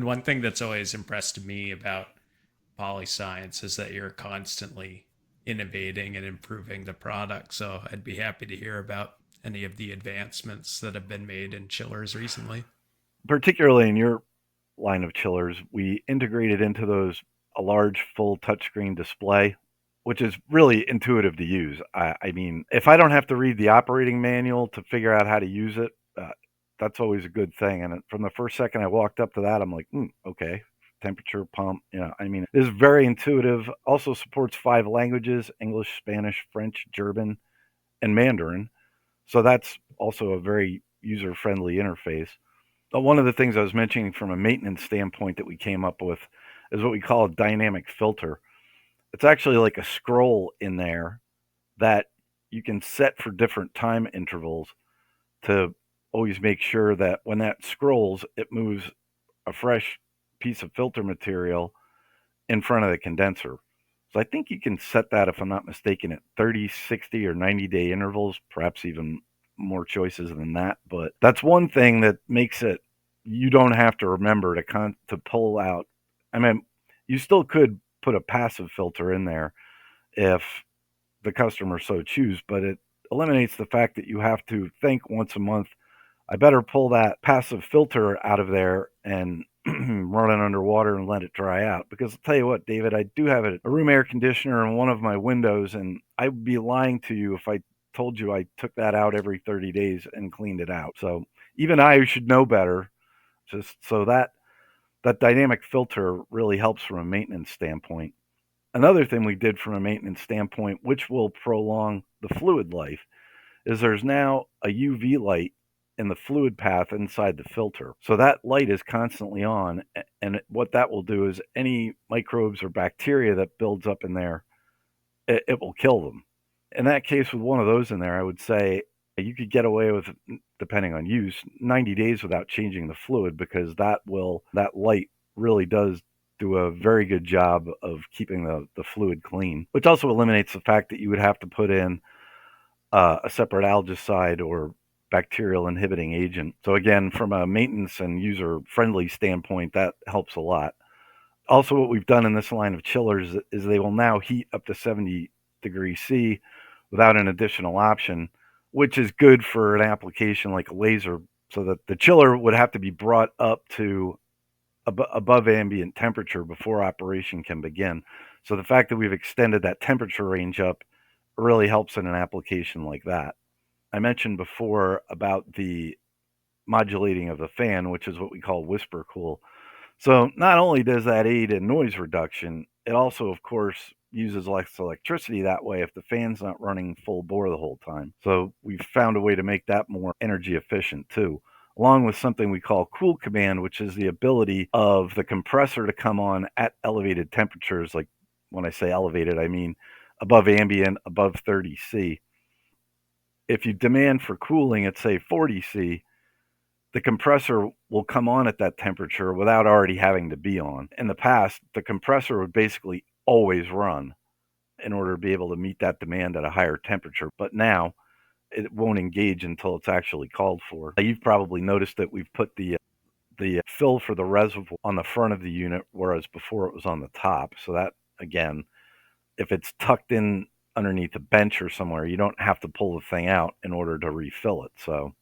And one thing that's always impressed me about PolyScience is that you're constantly innovating and improving the product. So I'd be happy to hear about any of the advancements that have been made in chillers recently. Particularly in your line of chillers, we integrated into those a large full touchscreen display, which is really intuitive to use. I mean, if I don't have to read the operating manual to figure out how to use it, that's always a good thing. And from the first second I walked up to that, I'm like, okay, temperature pump. I mean, it is very intuitive. Also supports 5 languages: English, Spanish, French, German, and Mandarin. So that's also a very user friendly interface. One of the things I was mentioning from a maintenance standpoint that we came up with is what we call a dynamic filter. It's actually like a scroll in there that you can set for different time intervals to always make sure that when that scrolls, it moves a fresh piece of filter material in front of the condenser. So I think you can set that, if I'm not mistaken, at 30, 60, or 90-day intervals, perhaps even more choices than that. But that's one thing that makes it, you don't have to remember to pull out. I mean, you still could put a passive filter in there if the customer so choose, but it eliminates the fact that you have to think once a month, I better pull that passive filter out of there and run it underwater and let it dry out. Because I'll tell you what, David, I do have a room air conditioner in one of my windows, and I would be lying to you if I told you I took that out every 30 days and cleaned it out. So even I should know better. Just so that dynamic filter really helps from a maintenance standpoint. Another thing we did from a maintenance standpoint, which will prolong the fluid life, is there's now a UV light in the fluid path inside the filter. So that light is constantly on, and what that will do is any microbes or bacteria that builds up in there, it will kill them. In that case, with one of those in there, I would say you could get away with, depending on use, 90 days without changing the fluid, because that light really does do a very good job of keeping the fluid clean, which also eliminates the fact that you would have to put in a separate algicide or bacterial inhibiting agent. So again, from a maintenance and user friendly standpoint, that helps a lot. Also, what we've done in this line of chillers is they will now heat up to 70 degrees C without an additional option, which is good for an application like a laser, so that the chiller would have to be brought up to above ambient temperature before operation can begin. So the fact that we've extended that temperature range up really helps in an application like that. I mentioned before about the modulating of the fan, which is what we call whisper cool. So not only does that aid in noise reduction, it also, of course, uses less electricity that way if the fan's not running full bore the whole time. So we've found a way to make that more energy efficient too, along with something we call cool command, which is the ability of the compressor to come on at elevated temperatures. Like, when I say elevated, I mean above ambient, above 30 C. If you demand for cooling at, say, 40 C, the compressor will come on at that temperature without already having to be on. In the past, the compressor would basically always run in order to be able to meet that demand at a higher temperature. But now it won't engage until it's actually called for. You've probably noticed that we've put the fill for the reservoir on the front of the unit, whereas before it was on the top. So that, again, if it's tucked in underneath a bench or somewhere, you don't have to pull the thing out in order to refill it. So